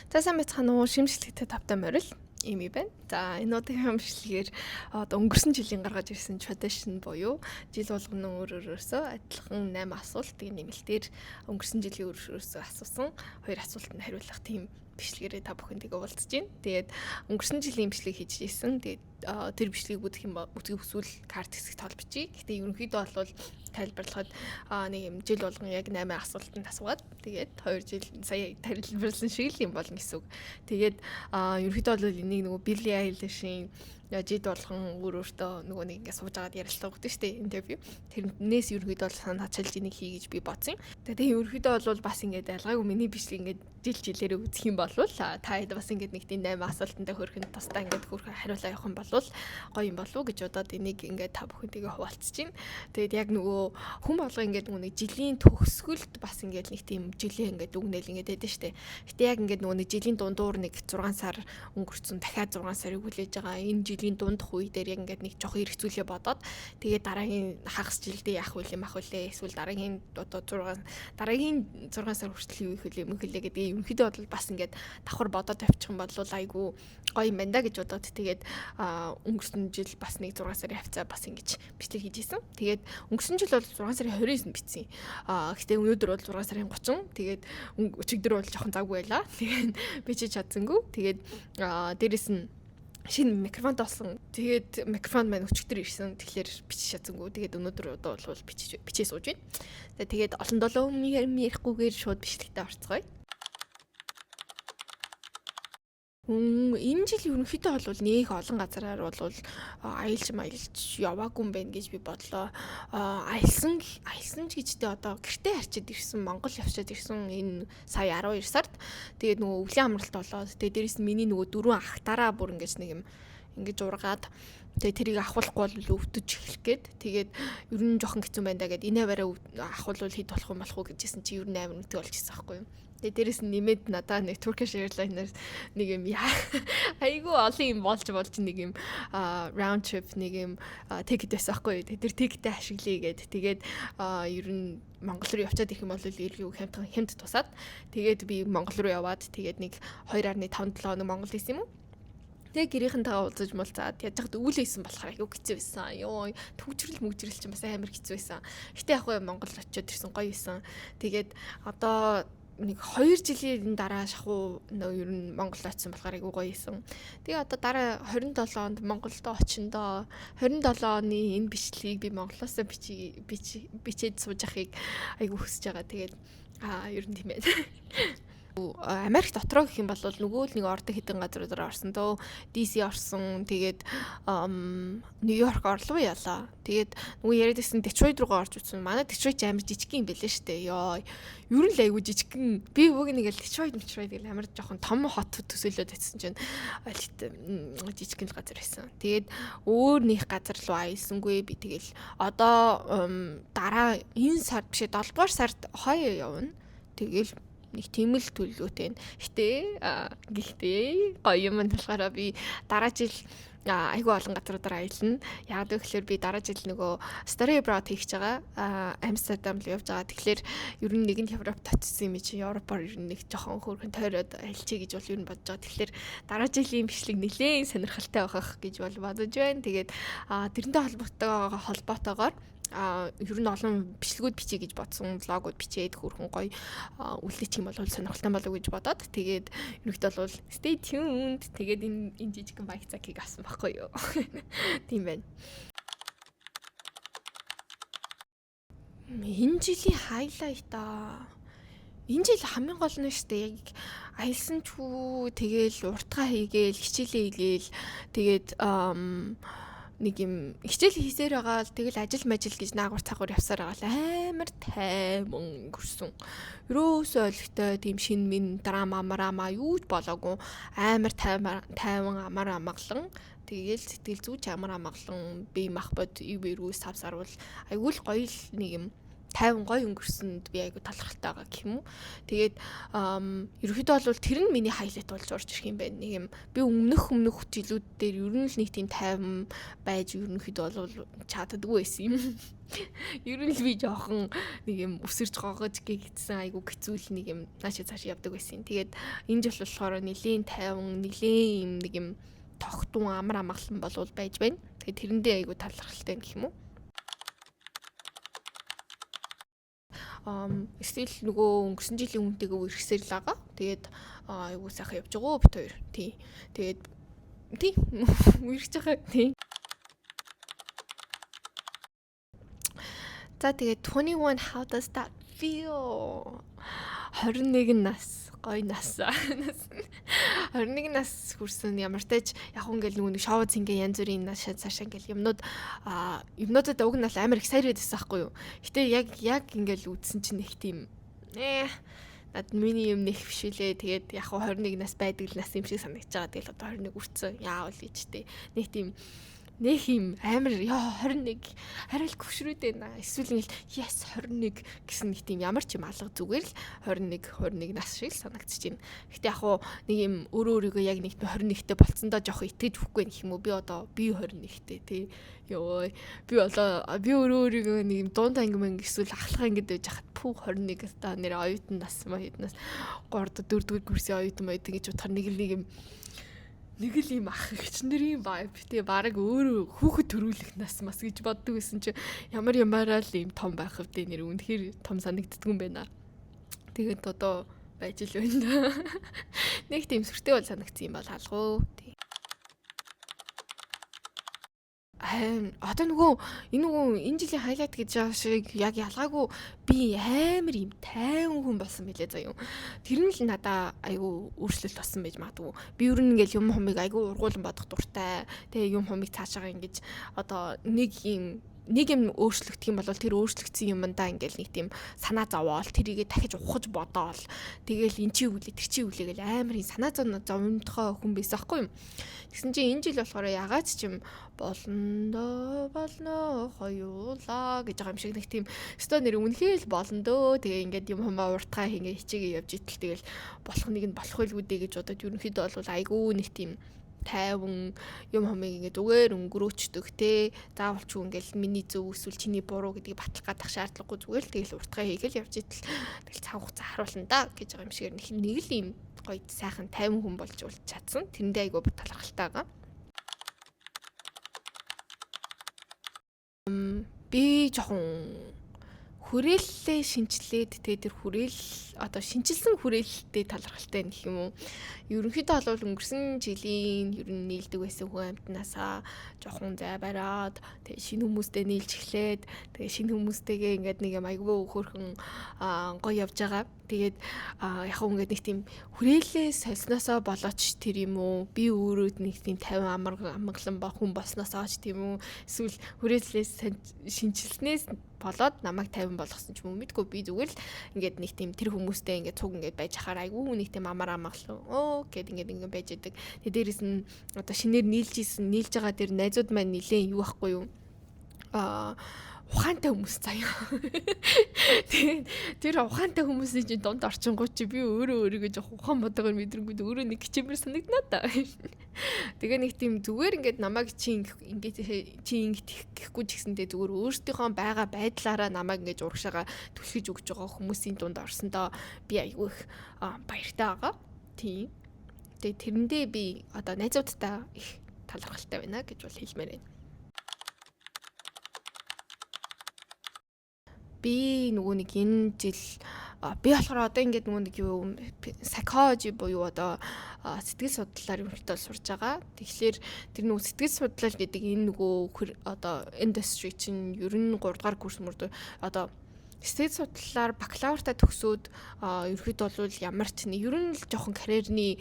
За сайн байцгаана уу? Шимжлэгтэй тавтай морил ийм байна. За энэ удаагийн хэмжлэгээр одоо өнгөрсөн жилийн гаргаж ирсэн tradition буюу жил болгоно өөрөөсөө адилхан 8 асуулт нэмэлтээр өнгөрсөн жилийн өөрөөсөө асуусан 2 асуултанд хариулах тийм бичлэгээрээ та бүхэндээ уулзж байна. Тэгээд өнгөрсөн жилийн бичлэг хийж ирсэн. Тэгээд тэр бичлэгийг үзэх хүсвэл карт хэсэгт толбчихъя. Гэхдээ ерөнхийдөө бол тайлбарлахад нэг юм жил болгон яг 8 асуултанд асуугаад тэгээд 2 жил сая тайлбарласан шиг л юм болно гэсэн үг. Тэгээд ерөнхийдөө бол энийг нөгөө Billie Eilish-ийн жид болгон өөртөө нөгөө нэг ингэ сууж агаад ярилцлага өгдөө штэ интервью. Тэрнээс ерөнхийдөө бол санаа чилж энийг хий гэж би бодсон. Тэгээд ерөнхийдөө бол бас ингэ ялгаагүй миний бичлэг ингэ жилээрээ үзэх юм бол та хэд бас ингэ нэг тийм 8 асуултанд хөрөхөнд тусдаа ингэ хөрөх хариулаа явах юм бол гоё юм болов уу гэж бодоод энийг ингэ та бүхэнтэйгээ хуваалцаж байна. Тэгээд яг нөгөө хүн болго ингэ нөгөө нэг жилийн төгсгөлд бас ингэ нэг тийм жилээ ингэ дүгнэл ингэ дэдэн штэ. Гэтэ яг ингэ нөгөө нэг жилийн дундуур нэг 6 сар өнгөрцөн дахиад 6 сарыг хүлээж байгаа. Энэ жилийн дундх үе дээр яг ингэ нэг жоох хэрэгцүүлээ бодоод тэгээд дараагийн хагас жилдээ яах вэ юм ах үлээ эсвэл дараагийн одоо 6 сар хүртэл юу их үлээ мөхөлээ гэдэг ерөнхийдөө бол бас ингэ давхар бодоод тавьчих юм бол айгүй гоё юм байна да гэж бодоод тэгээд өнгөрсөн жил бас нэг 6 сарын хавцаа бас ингэж бичлэг хийж исэн. Тэгээд өнгөрсөн жил бол 6 сарын 29-нд бичсэн. Гэхдээ өнөөдөр бол 6 сарын 30. Тэгээд өчигдөр бол жоохон завгүй байлаа. Тэгээд бичиж чадсангүй. Тэгээд дээрэс нь шинэ микрофон тоосон. Тэгээд микрофон маань өчигдөр ирсэн. Тэгэхээр бичиж чадсангүй. Тэгээд өнөөдөр одоо бол бичээ сууж байна. Тэгээд олон долоо ярихгүйгээр шууд бичлэгтээ орцгоё. Энэ жил ерөнхийдөө бол нэг олон газараар бол аялж яваагүй юм байна гэж би бодлоо. Аялсан ч гэжтэй одоо гэртээ харчид ирсэн Монгол явчаад ирсэн энэ сая 12 сард. Тэгээд нөгөө өвлийн амралт болоод тэгээд дээрэс нь миний нөгөө 4 ахтараа бүр ингэж нэг юм ингэж ургаад тэгээд тэрийг ахуулахгүй бол өвдөж эхлэх гээд тэгээд ер нь жоохон хэцүү байна да гэд инээ барай ахуулвал хэд болох юм болох уу гэжсэн чи ер нь амар үнэтэй болчихсон байхгүй юу. Тэгээд дээрэс нь нэмээд надаа нэг Turkish Airlines-аар нэг юм айгүй олон юм болж нэг юм round trip нэг юм ticket байсан байхгүй юу. Тэр ticket-тэй ашиглая гэд тэгээд ер нь Монгол руу явчаад ирэх юм бол илүү хямд тусаад тэгээд би Монгол руу яваад тэгээд нэг 2.57 хоног Монгол байсан юм уу. Тэгээ гэрийнхэнтэйгээ уулзаж муулзаад яаж хад өвлөйсэн болохоор аюу хэцүү байсан. Ёо төвчрэл ч бас амар хэцүү байсан. Гэтэ яг гоо Монгол очиод ирсэн гоё байсан. Тэгээд одоо нэг 2 жилийн дараа шахуу нөө ер нь Монгол очисон болохоор аюу гоё байсан. Тэгээ одоо дараа 27 онд Монголд очиндоо 27 оны энэ бичлэгийг би Монголоос бичээд сууж ахыг аюу хүсэж байгаа. Тэгээд ер нь тийм ээ. Америк дотроо гэх юм бол нөгөө л нэг ордог хэдэн газруудаар орсон дөө DC орсон тэгээд Нью-Йорк орлоо яалаа тэгээд нөгөө яриад байсан Detroit руугаа орж утсан манай Detroit амар жижиг юм байлээ штэ ёо ер нь л айгүй жижигхэн би өг нэг л Detroit гэл амар жоохон том хот төсөөлөд байсан чинь жижигхэн газар байсан тэгээд өөр нэг газар руу аялсангүй би тэгэл одоо дараа энэ сард бишээ 7 дугаар сард Ohio явна тэгэл нэг тийм л төлөвлөгөөтэй. Гэхдээ гоё юм болохоор би дараа жил айгүй олон газруудаар аялна. Яг тэгэхээр би дараа жил нөгөө study abroad хийж байгаа. Амстердам руу явж байгаа. Тэгэхээр ер нь нэгэн Европт очсон юм чи Европоор ер нь нэг жоохон хөөрхөн тойроод аялчээ гэж бол ер нь бодож байгаа. Тэгэхээр дараа жилийн бичлэг нэлээд сонирхолтой байхах гэж бол бодож байна. Тэгээд тэрнтэй холбоотойгоор ер нь олон бичлэгүүд бичиж гэж бодсон влогууд бичээд хөрхөн гоё үлдээчих юм бол сонирхолтой болов гэж бодоод тэгээд ерөнхийдөө бол stay tuned тэгээд энэ жижигхэн байк цагийг авсан байхгүй юу. Тийм байна. Энэ жилийн хайлайт энэ жил хамгийн гол нь штэ яг аялсан ч үү тэгээл уртгаа хийгээл хичээлээ хийгээл тэгээд нэг юм хичээл хийсээр байгаа л тэгэл ажил гэж наагур цагуур явсаар байгаа л амар тайван өнгөрсөн. Ерөөсөө олигтой тийм шин минь драма марама юу ч болоогүй амар тайван амар амгалан тэгэл сэтгэл зүйч амар амгалан бие махбод ивэрүү савсарвал айгүй л гоё л нэг юм 50 гоё өнгөрсөнд би айгу талархалтай байгаа гэх юм уу. Тэгээд ерөнхийдөө бол тэр нь миний хайлайт болж орж ирэх юм байна. Нэг юм би өмнөх жилүүд дээр ер нь л нэг тийм 50 байж ерөнхийдөө бол чаддаггүй байсан юм. Ер нь л би жоохон нэг юм өсөрж гоогож гэгдсэн айгу хэцүүл нэг юм наашаа цааш явдаг байсан. Тэгээд энэ жил болохоор нэлийн 50 нэлийн юм нэг юм тогтун амар амгалан болвол байж байна. Тэгээд тэрэндээ айгу талархалтай гэх юм уу. Эсвэл нөгөө өнгөрсөн жилийн үнтэйгээ үргэлжсээр л байгаа. Тэгээд айгуу сайхан явж байгаа бит хоёр. Тий. Тэгээд тий үргэлж байгаа тий. За тэгээд 21 how does that feel? 21 нас гоё нас. 21 нас хүрсэн ямар ч тач яг ингээл нөгөө шоу зингээ янз бүрийн нас цаашаа ингээл юмнуудад уг нь л амар excited байсан байхгүй юу. Гэтэ яг ингээл үдсэн чинь их тийм над миний юм нэх биш үлээ. Тэгээд яг 21 нас байдаг нас юм шиг санагдаж байгаа. Тэгэл одоо 21 хүрсэн. Яавал ийчтэй. Нэг юм амар 21 арай л гүшрүүд байна. Эсвэл ингээл yes 21 гэсэн нэг тийм ямар ч юм алга зүгээр л 21 нас шиг санагдчихэв. Гэтэ яг нэг юм өөрийгөө яг нэг 21-тэй болцсондоо жоох итгэж өгөхгүй гэх юм уу. Би одоо би 21-тэй тий. Йоо би өөрийгөө нэг юм дунд ангим эсвэл ахлах ангид байж хахад пүү 21 та нэр оюутан нас маяднаас 3 4 курсын оюутан байдаг гэж бодохоор нэг л юм ах ихч нарын vibe тий бараг өөрөө хүүхэд төрүүлэх нас мас гэж боддог байсан чи ямаараа л юм том байх вэ нэр үнэхээр том санагддаг юм байна. Тэгээд одоо байж л байна. Нэг тийм сүртэй бол санагдсан юм бол хаалгаа тий. Одоо энэ жилийн хайлайт гэж байгаа шиг яг ялгаагүй би амар юм тайван хүн болсон мэлээ заяа. Тэр нь л надаа айгүй өөрчлөлт болсон байж магадгүй. Би ер нь ингээл юм хумыг айгүй ургуулan бодох дуртай. Тэгээ юм хумыг цаашаа ингэж одоо нэг юм өөрчлөгдөх юм бол тэр өөрчлөгдсөн юмдаа ингээл нэг тийм санаа зовоол тэрийгэ дахиж ухаж бодоол тэгээл эн чи үлээ тэр чи үлээ гэл амар санаа зовнохоо хүн байсан байхгүй юм. Тэгсэн чинь энэ жил болохоор ягаад ч юм болно хоёулаа гэж байгаа юм шиг нэг тийм өстой нэр үнэхээр л болно дөө. Тэгээ ингээд юм хумаа уртгаа хингээ хичээгээ явж итэл тэгэл болох нэг нь болох байлгүй дээ гэж бодоод ерөнхийдөө бол айгүй нэг тийм тайван юм хумыг ингээд зүгээр өнгөрөөчдөг те заавал ч ингээл миний зөв эсвэл чиний буруу гэдгийг батлах гадах шаардлагагүй зүгээр л тэгэл уртгаа хийгээл явж итэл тэгэл цаг хугацаа харуулна да гэж байгаа юм шиг нэг л юм гоё сайхан тайван хүн болж чадсан. Тэрэндээ айгүй талархалтай байгаа. Би жоохон хүрээллээ шинжилээд тэгээ тэр хүрээл одоо шинжилсэн хүрээлэлтэй талархалтай нэх юм уу. Ерөнхийдөө бол өнгөрсөн жилийн ер нь нийлдэг байсан хүн амьтнаасаа жоохон зай бараад тэгээ шинэ хүмүүстэй нийлж эхлээд тэгээ шинэ хүмүүстэйгээ ингээд нэг юм айгүй хөөрхөн гоё явж байгаа. Тэгээд яг ингээд нэг тийм хүрээлээ сольсноосоо болооч тэр юм уу. Би өөрөө нэг тийм 50 амгалан ба хүн болсноосоо ч тийм үү. Эсвэл хүрээлээ шинжилснээс болоод намайг 50 болгосон ч юм уу мэдгүй би зүгээр л ингээд нэг тийм тэр хүмүүстэй ингээд цуг ингээд байж хахаар айгүй нэг тийм амгалан гэд ингээд байж идэг. Тэгээ дээрэс нь одоо шинээр нийлж байгаа тэр найзууд маань нилээн юу байхгүй юу ухаантай хүмүүс заяа. Тэр ухаантай хүмүүсийн чинь дунд орчингууд чи би өөрийгөө жоох ухаан бодогоор мэдрэнгүүд өөрөө нэг хичээмэр санагданаа та. Тэгээ нэг тийм зүгээр ингээд намайг чи ингээд гэхгүй ч гэсэндээ зүгээр өөрсдийнхөө байгаа байдлаараа намайг ингээд урагшаага түлхэж өгч байгаа хүмүүсийн дунд орсондоо би айгүй их баяртай байгаа. Тийм. Тэгээ тэрэндээ би одоо найзуудтай их талархалтай байна гэж бол хэлмээр байна. Би нөгөө нэг энэ жил би болохоор одоо ингээд нөгөө нэг юу psychology буюу одоо сэтгэл судлалаар юм хэлтэл сурж байгаа. Тэгэхээр тэр нөгөө сэтгэл судлал гэдэг энэ нөгөө одоо industry чинь ер нь 3 дугаар курс мөрдөө одоо сэтгэл судлалаар бакалавртаа төгсөөд ерөөхдөө бол ямар ч нэг ер нь л жоохон карьерны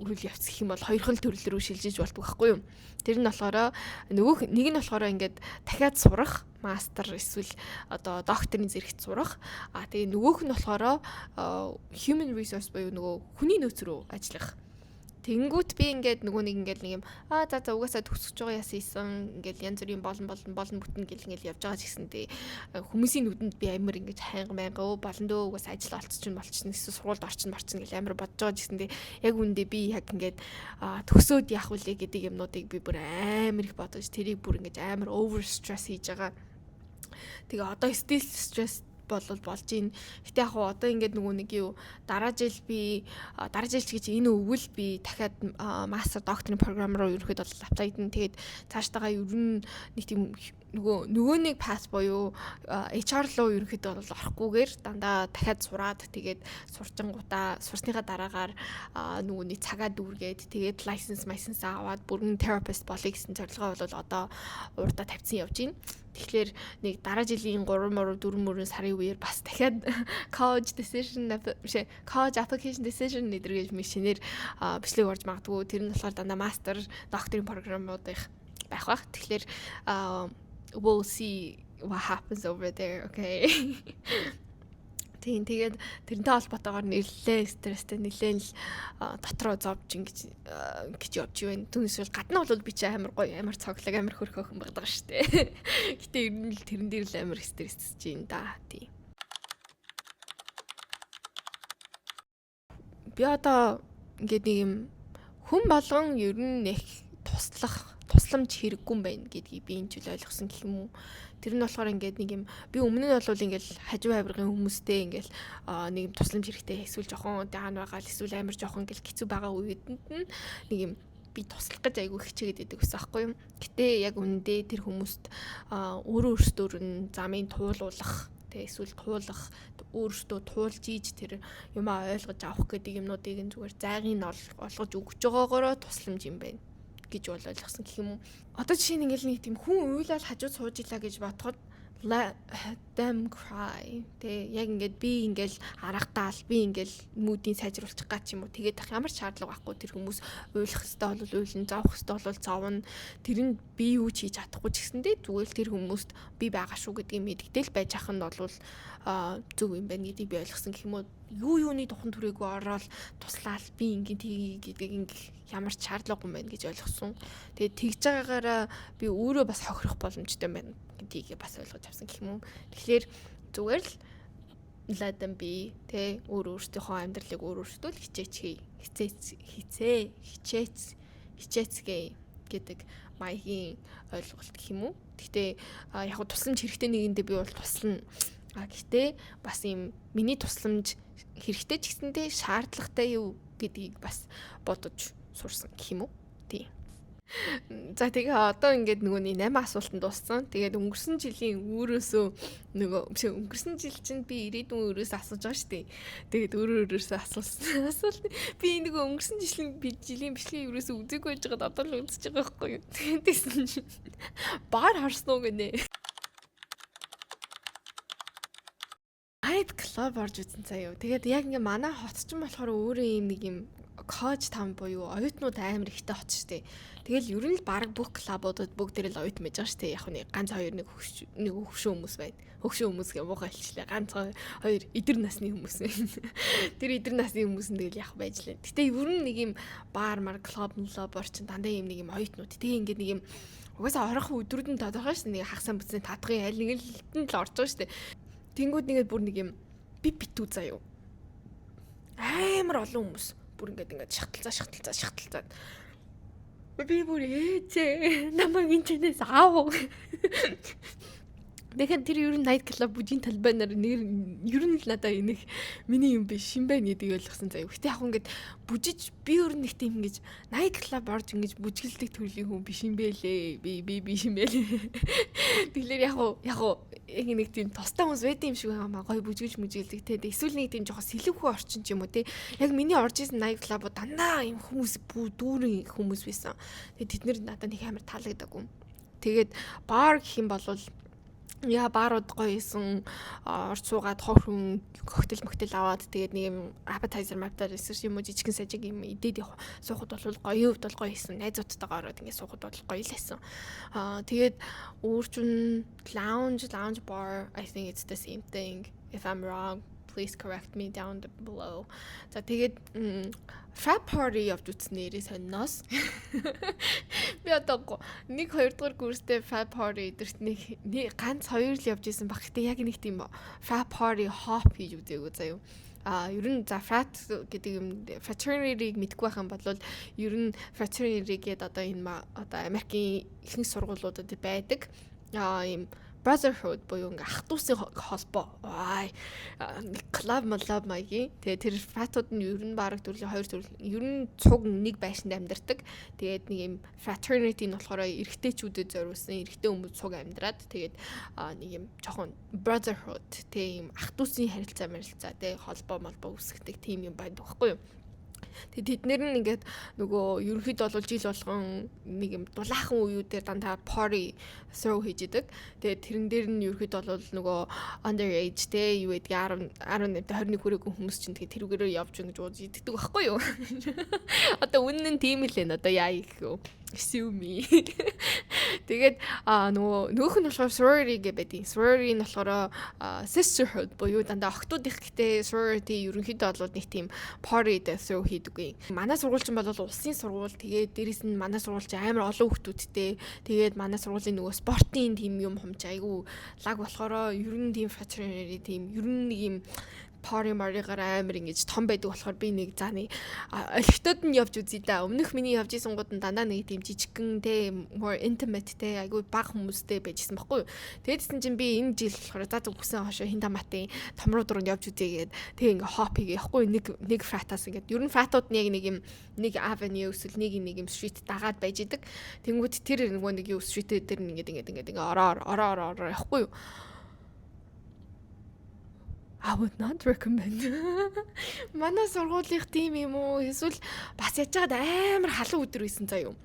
үйл явц гэх юм бол хоёр хэл төрөл рүү шилжиж болдог байхгүй юу. Тэр нь болохоор нэг нь болохоор ингээд дахиад сурах мастер эсвэл одоо докторийн зэрэгт сурах. Тэгээ нөгөөх нь болохоор human resource буюу нөгөө хүний нөөц рүү ажиллах. Тэнгүүт би ингээд нөгөө нэг юм за угаасаа төгсөж байгаа яасан ингээд янз бүрийн болон бүтэн гэл ингээд явж байгаа ч гэсэндээ хүмүүсийн нүдэнд би амар ингээд хайнга болондөө угаасаа ажил олцсон болчихно эсвэл сургуульд орчин гэл амар бодож байгаа ч гэсэндээ яг үндэ би яг ингээд төгсөөд яах вүлээ гэдэг юмнуудыг би бүр амар их бодож тэрийг бүр ингээд амар over stress хийж байгаа. Тэгээ одоо still stress болж ийн. Гэтэ яг одоо ингээд нөгөө нэг юу дараа жил ч гэж энэ өвөл би дахиад мастер докторийн програм руу ерөөхдөө бол apply хийдэн. Тэгээд цаашдаа ер нь нэг тийм нөгөө нэг пасс буюу HR руу ерөөхдөө бол орохгүйгээр дандаа дахиад сураад тэгээд сурчингуудаа сурсныхаа дараагаар нөгөө нэг цагаа дүүргээд тэгээд license аваад бүрэн therapist болъё гэсэн зорилгоо бол одоо урдаа тавьсан явж байна. Тэгэхээр нэг дараа жилийн 3-4 сарын үеэр бас дахиад college application decision нэдэргэж машинээр бичлэг орж магадгүй. Тэр нь болохоор дандаа мастер докторийн програмууд байх бах. Тэгэхээр we'll see what happens over there, okay. Тэгээд тэрнтэй холбоотойгоор нэлээд стресстэй нэлээд дотроо зовж ингэж явж байна. Түүнээс гадна бол би чи амар гоё, амар цоглог, амар хөрхөөхөн байдаг шүү дээ. Гэтэ ер нь л тэрэн дээр л амар стрессэж байна да. Тийм. Би одоо ингээд нэг юм хүн болгон ер нь нэг тусламж хэрэггүй юм байна гэдгийг би энэ жил ойлгосон гэх юм уу. Тэр нь болохоор ингээд нэг юм би өмнө нь бол ингээд хажуу авиргын хүмүүстэй ингээд нэг юм тусламж хэрэгтэй эсвэл жоохон даан байгаа л эсвэл амар жоохон гэл хэцүү байгаа үеэд нь нэг юм би туслах гэж айгүй хичээгээд байдаг гэсэн аахгүй юм. Гэтэ яг үндэ тэр хүмүүст өөрөөсөө нь замын туулуулах эсвэл туулах өөрөөсөө туулж ийж тэр юмаа ойлгож авах гэдэг юмнуудыг зүгээр зайгийг нь олгож өгч байгаагаараа тусламж юм байна гэж бол ойлгосон гэх юм уу. Одоо жишээ нь ингээл нэг тийм хүн уйлал хажууд сууж илаа гэж бодоход let them cry. Яг ингээд би ингээл аргадаал би ингээл мүүдийн сайжруулчих га ч юм уу. Тэгээд ямар шаардлага байхгүй тэр хүмүүс уйлах хэвээр бол уйлна, зовох хэвээр бол зовно. Тэр нь би юу ч хийж чадахгүй ч гэсэндээ зүгээр тэр хүмүүст би байгаа шүү гэдгийг мэдгдэл байж ах нь бол зөв юм байна гэдгийг би ойлгосон гэх юм уу. Юуны духан түрээгүй ороод туслаал би ингээд тгий гэдэг ингээд ямар ч шаардлага юм байна гэж ойлгосон. Тэгээд тэгж байгаагаараа би өөрөө бас хохирох боломжтой байна гэдгийг бас ойлгож авсан гэх юм уу. Тэгэхээр зүгээр л let them be өөрөөсөө амьдралыг өөрөөсөө хичээцгээ гэдэг маягийн ойлголт гэх юм уу. Гэхдээ яг хөө тусламж хэрэгтэй нэгэндээ би бол туслана. Гэхдээ бас юм миний тусламж хэрэгтэй ч гэсэндээ шаардлагатай юу гэдгийг бас бодож сурсан гэх юм уу. Тийм. За тэгээ одоо ингээд нөгөө 8 асуултанд дууссан. Тэгээд өнгөрсөн жилийн өөрөөсөө өнгөрсөн жил чинь би ирээдүйн өөрөөсөө асууж байгаа шүү дээ. Тэгээд өөрөөсөө асуусан. Асуулт би нөгөө өнгөрсөн жилийн бичлэгийн ерөөсөө үзээгүй байж байгаад одоо л үзэж байгаа байхгүй юу. Тэгсэн чинь баар харсан уу гэнэ. Night club орж үзэн заяа. Тэгээд яг ингээ манай хот ч юм болохоор өөрөө юм нэг юм college town буюу оюутнууд амар ихтэй хот штэ. Тэгэл ер нь л баг бүх клубуудад бүгд л оюутан байж байгаа штэ. Яг нэг ганц хоёр нэг хөвшөө хүмүүс байна. Хөвшөө хүмүүс гэ муухай хэлчлээ. Ганц хоёр эдэр насны хүмүүс байна. Тэр эдэр насны хүмүүс нь тэгэл яг байж лээ. Гэтэ ер нь нэг юм бар клуб орчин дандаа юм нэг юм оюутнууд. Тэгээ ингээ нэг юм угаасаа орох өдрүүд нь тодорхой штэ. Нэг хагсан бүтсний татгын аль нэг л орж байгаа штэ. Тэнгүүд нэгээд бүр нэг юм би битүү заяа. Амар олон хүмүүс бүр ингээд шахталцаа. Би бүр ээжээ намайг энэчнээс аав. Тэгэхээр тэр ер нь night club бүжийн талбайнаар ер нь л надаа энэх миний юм биш юм байна гэдгийг ойлгосон заяа. Гэтэ яг ингээд бүжиж би ер нь нэг тийм ингэж night club орж ингэж бүжгэлдэг төрлийн хүн биш юм бэлээ. Би биш юм бэлээ. Тэгэхээр яг нэг тийм тустай хүмүүс байд юм шиг байгаа маа гоё бүжгэлж мүжгэлдэг те. Эсвэл нэг тийм жоохон сэлэвхүү орчин ч юм уу те. Яг миний орж исэн night club дандаа юм хүмүүс дүүрэн хүмүүс байсан. Тэгээд тэд нэр надад нэг амар таалагдаагүй. Тэгээд бар гэх юм бол баарууд гоё исэн орж суугаад хохрон коктейл аваад тэгээд нэг юм appetizer юм уу жижигэн сажиг юм идээд суухад бол гоё хувьд бол гоё исэн. Найзуудтайгаа ороод ингэ суухад бол гоё л исэн. Тэгээд өөрчн lounge bar, I think it's the same thing. If I'm wrong, please correct me down below. За тэгээд frat party явж үзснээрээ сонноос. Би одоо 1 2 дугаар курстэй frat party эдэрт нэг ганц 2 л явж исэн баг. Гэтэ яг нэг тийм frat party hop хийж үзээгүй заяа. Ер нь за frat гэдэг юм fraternity-г мэдгүй байх юм бол ер нь fraternity гэдэг одоо энэ одоо Америкийн ихэнх сургуулиудад байдаг. Ийм brotherhood буюу ингээ ах дүүсийн холбоо. Нэг club маягийн. Тэгээ тэр fratууд нь ер нь бараг төрлийн 2 төрөл. Ер нь цуг нэг байшинд амьдардаг. Тэгээд нэг юм fraternity нь болохоор эрэгтэйчүүдэд зориулсан эрэгтэй хүмүүс цуг амьдраад тэгээд нэг юм жоохон brotherhood тийм ах дүүсийн харилцаа тий холбоо үүсгдэг тийм юм байдаг байхгүй юу? Тэгээд тэднэр нь ингээд нөгөө ерөнхийд бол жил болгон нэг юм дулаахан үеүүдээр дандаа party throw хийж идэг. Тэгээд тэрэн дээр нь ерөнхийд бол нөгөө underage те юу гэдэг 18 21 хүрээгүй хүмүүс чинь тэгээд тэрүүгээрээ явж ингэж ууж иддэг байхгүй юу? Одоо үнэн нь тийм л энэ одоо яа гэх юм. Sue me. Тэгээд нөгөөх нь болохоор sorority гэдэг байдیں۔ Sorority нь болохоор sisterhood буюу дандаа охтууд их гэхдээ sorority ерөнхийдөө бол нэг тийм party throw хийдэггүй. Манай сургуульч бол улсын сургууль. Тэгээд дээрэс нь манай сургуульч амар олон хүүхдүүдтэй. Тэгээд манай сургуулийн нөгөө спортын тим юм хумч айгүй лаг болохоор ер нь тийм fraternity тим ер нь нэг юм party марыгаар амар ингэж том байдаг болохоор би нэг зааны олигтод нь явж үзье да. Өмнөх миний явж исэн гууд нь дандаа нэг тийм жижигхэн те more intimate те айгүй бага хүмүүстэй байжсэн байхгүй юу. Тэгээдсэн чинь би энэ жил болохоор за үгсэн хошоо хин таматын том руу дуранд явж үзье гээд тэг ингээ hop хийгээ яахгүй нэг fratаас ингээд ер нь fratууд нь яг нэг юм нэг avenue эсвэл нэг юм street дагаад байж идэг. Тэнгүүд тэр нөгөө нэг юу street дээр ингээд ороо яахгүй юу. I would not recommend. Манай сургуулийн тим юм уу эсвэл бас яж чад амар халуун өдөр байсан заа юу.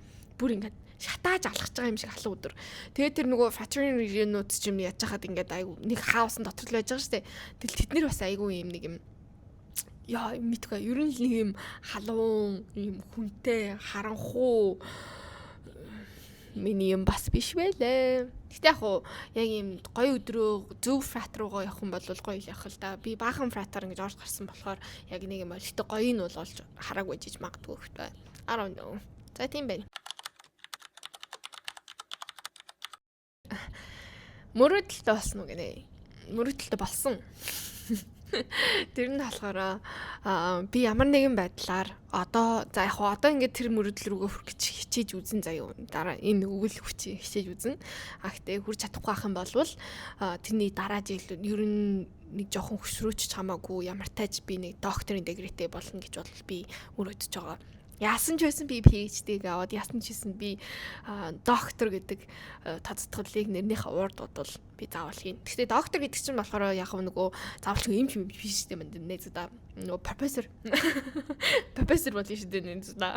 Бүр ингээд шатааж алхаж байгаа юм шиг халуун өдөр. Тэгээд тэр нөгөө fraternity-нууд ч юм яж хаад ингээд айгу нэг хаусын дотор л байж байгаа штэ. Тэгэл тэд нэр бас айгу юм нэг юм яа мэдгүй ер нь л нэг юм халуун юм хүнтэй харанхуу миний юм бас биш байлээ. Гэтэ яг юм гоё өдрөө зөв фрат руугаа явах юм бол гоё л явах л да. Би баахан фратаар ингэж орж гарсан болохоор яг нэг юм олигтой гоё нь бол олж хараагүй жиж магадгүй хөөе. I don't know. За тийм байна. Мөрөдөлтөй болсон уу гинэ? Мөрөдөлтөй болсон. Тэр нь болохоор би ямар нэгэн байдлаар одоо ингээд тэр мөрөдөл рүүгээ хүрэх гэж хичээж үзэн заяа. Дараа энэ өвөл хүчийг хичээж үзэн. Гэхдээ хүрч чадахгүй байх юм бол тэрний дараа жил ер нь нэг жоохон хөшрөөч чамаагүй ямар тааж би нэг докторийн дэгрэтэй болно гэж бодол би мөрөдөж байгаа. Яасан ч байсан би PhD-г аваад яасан ч байсан би доктор гэдэг тодтголыг нэрнийхээ урд бодвол би заавал хийн. Гэхдээ доктор гэдэг чинь болохоор яг нөгөө заавал эмч биш юм нэ зуда. Нөгөө профессор болно шүү дээ нэ зуда.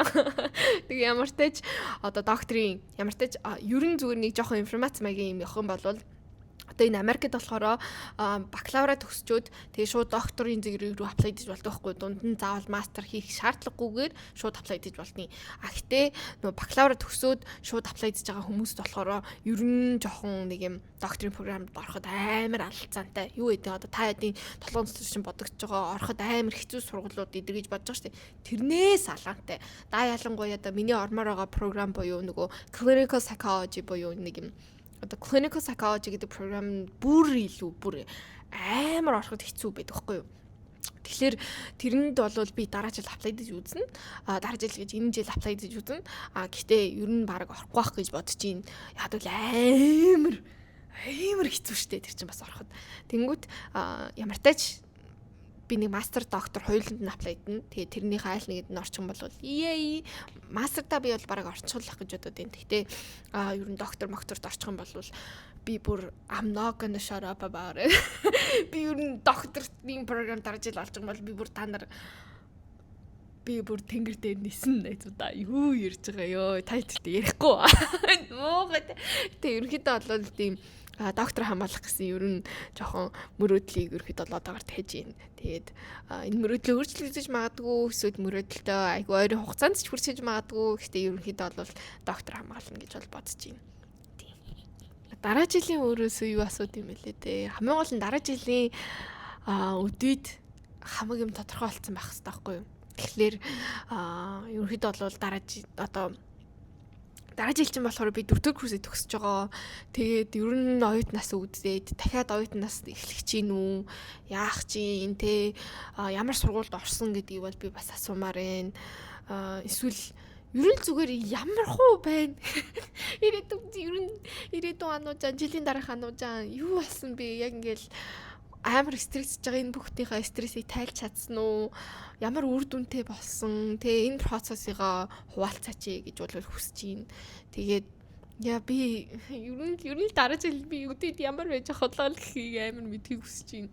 Тэгээ ямар тааж одоо докторийн ямар тааж ер нь зүгээр нэг жоохон информац маягийн юм явах юм бол одоо энэ Америкт болохоор бакалавра төгсчөөд тэгээ шууд докторийн зэрэг рүү аплай хийж болдог байхгүй дунд нь заавал мастер хийх шаардлагагүйгээр шууд аплай хийж болтны. Гэхдээ нөгөө бакалавра төгсөөд шууд аплай хийж байгаа хүмүүст болохоор ер нь жоохон нэг юм докторийн програмд ороход амар алалцаантай. Юу гэдэг одоо та хэдийн толгойн цэцэн бодогдож байгаа ороход амар хэцүү сургуулиуд идэргэж бодож байгаа шүү дээ. Тэрнээс алаантай. Ялангуяа одоо миний ормоор байгаа програм буюу нөгөө clinical psychology буюу нэг юм одоо clinical psychology гэдэг програм бүр амар ороход хэцүү байдаг байхгүй юу. Тэгэхээр тэрэнд бол би дараа жил аплай хийж үзнэ. Дараа жил гэж энэ жил аплай хийж үзнэ. Гэхдээ ер нь баг орохгүй байх гэж бодож байна. Яг л амар хэцүү шттэ тэр чинь бас ороход. Тэнгүүт ямар тач би нэг мастер доктор хоёуланд нь аплай хийдэн. Тэгээ тэрнийхээ айл нэгэд нь орчих юм бол мастертаа би бол бараг орчихлох гэж бодод байна. Гэхдээ ер нь докторт орчих юм бол би бүр I'm not gonna shut up about it. Би ер нь докторийн програм дараа жил олж байгаа бол би бүр та нар би бүр тэнгэр дээр нисэн найзуудаа юу ярьж байгаа ёо та хэд ярихгүй. Нуугаад тэгээ ерөнхийдөө бол тийм доктор хамгаалах гэсэн ер нь жоохон мөрөөдлийг ерөөхдөө одоогоор тааж байна. Тэгээд энэ мөрөөдлөө өөрчлөгдөж магадгүй эсвэл мөрөөдөлтөө айгүй ойрын хугацаанд ч хүрчиж магадгүй. Гэхдээ ерөнхийдөө бол доктор хамгаална гэж бол бодож байна. Тийм. Дараа жилийн өөрөөсөө юу асууд юм бэлээ дээ. Хамгийн гол нь дараа жилийн өдөрт хамаг юм тодорхой болсон байх хэрэгтэй байхгүй юу? Тэгэхээр ерөнхийдөө бол дараа жил чинь болохоор би 4-р курсыг төгсөж байгаа. Тэгээд ер нь оюутнаас үүдээд дахиад оюутнаас эхлэх чинь үү? Яах чинь те ямар сургуульд орсон гэдгийг бол би бас асуумаар байна. Эсвэл ер нь зүгээр ямар хуу байна? Ирээдүйн ануужаа, жилийн дараах ануужаа юу болсон бэ? Яг ингээл амар стрессж байгаа энэ бүхтийнхээ стрессийг тайлж чадсан уу? Ямар үр дүнтэй болсон? Тэгээ энэ процессыг хуваалцаач гэж бол хүсэж байна. Тэгээд би ер нь дараа жил би өдөрт ямар байж холоо гэхийг амар мэдхийг хүсэж байна.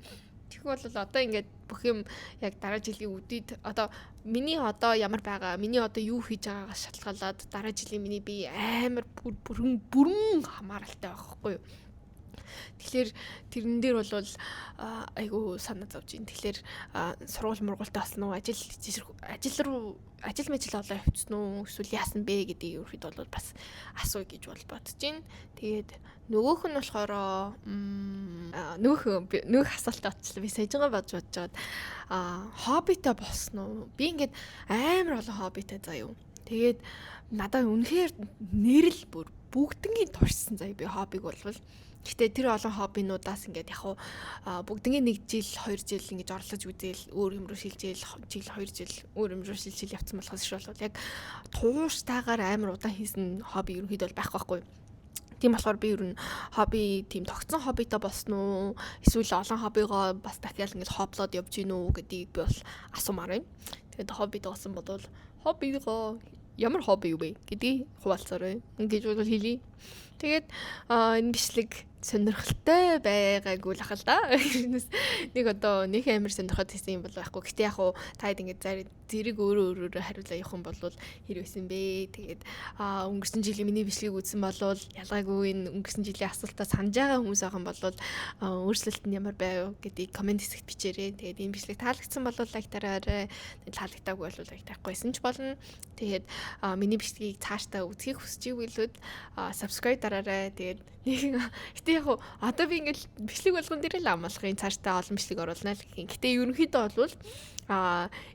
Тэгвэл бол одоо ингээд бүх юм яг дараа жилийн үдээд миний ямар байгаа, миний юу хийж байгаагаас шалтгаалаад дараа жилийн миний би амар бүрэн хамааралтай байгаа хгүй юу? Тэгэхээр тэрэн дээр бол айгу санаа зовж байна. Тэгэхээр сургууль мургуултай болсон уу? Ажил мэжил олоо явцсан уу? Эсвэл яасан бэ гэдгийг ерөөд бол бас асууя гэж бол бодож байна. Тэгээд нөгөөх нь болохоор нөгөөх асуултаа очлоо. Би саяжгаа бодож байгаад хоббитой болсон уу? Би ингээд амар олон хоббитой заяа. Тэгээд надад үнэхээр нэрэл бүр бүгднгийн туршсан заяа би хоббиг болвол. Гэтэ тэр олон хоббинуудаас ингээд яг бүгднгийн 1 жил 2 жил ингэж орлож үзээл өөр юм руу шилжээл жил 2 жил өөр юм руу шилжээл явцсан болохоос шүү бол яг тууштайгаар амар удаан хийсэн хобби ерөнхийдөө байх байхгүй. Тийм болохоор би ер нь хобби тийм тогтсон хоббитой болсон уу? Эсвэл олон хоббигоо бас дахиад ингэж хоплоод явж гин үү гэдгийг би бол асуумаар байна. Тэгээд хоббитой болсон бол хоббигоо ямар хобби юу вэ гэдгийг хуваалцаарай. Ингэж бол хэлье. Тэгээд энэ бичлэг сонирхолтой байгаагүй л ахал да. Нэг амар сонирхоод хийсэн юм бол байхгүй. Гэтэ яг таад ингээд зэрэг өөрөө хариулаа явах юм бол хэр байсан бэ? Тэгээд өнгөрсөн жилийн миний бичлэгийг үзсэн бол ялгаагүй энэ өнгөрсөн жилийн асуултаа санаж байгаа хүмүүс байгаа юм бол өөрчлөлт нь ямар байв гэдгийг комент хэсэгт бичээрэй. Тэгээд энэ бичлэг таалагдсан бол лайк дараарай. Таалагдаагүй бол лайк дарахгүйсэн ч болно. Тэгээд миний бичлэгийг цаашдаа үзхийг хүсэж ивэл subscribe дараарай. Тэгээд гэтээ яг одоо би ингээд бичлэг болгон дээр л амлахын цаашдаа олон бичлэг оруулна л гэх юм. Гэтээ ерөнхийдөө бол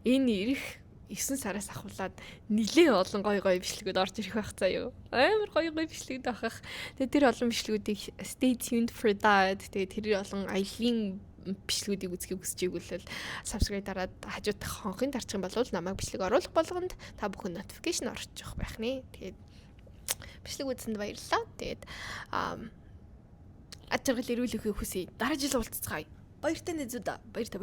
энэ ирэх 9 сараас ахуулаад нэлээд олон гоё бичлэгүүд орж ирэх байх заяа. Амар гоё бичлэгүүд авах. Тэгээд тэр олон бичлэгүүдийг stay tuned for that. Тэгээд тэр олон аялын бичлэгүүдийг үзхийг хүсэж игэл subscribe дараад хажуудах хонхын дарчих юм бол намайг бичлэг оруулах болгонд та бүхэн notification орчих байх нэ. Тэгээд бичлэг үзсэнд баярлалаа. Тэгээд ачаал ирүүлэхийг хүсье. Дараа жил уулзцгаая. Баяртай нэзүүд. Баяртай.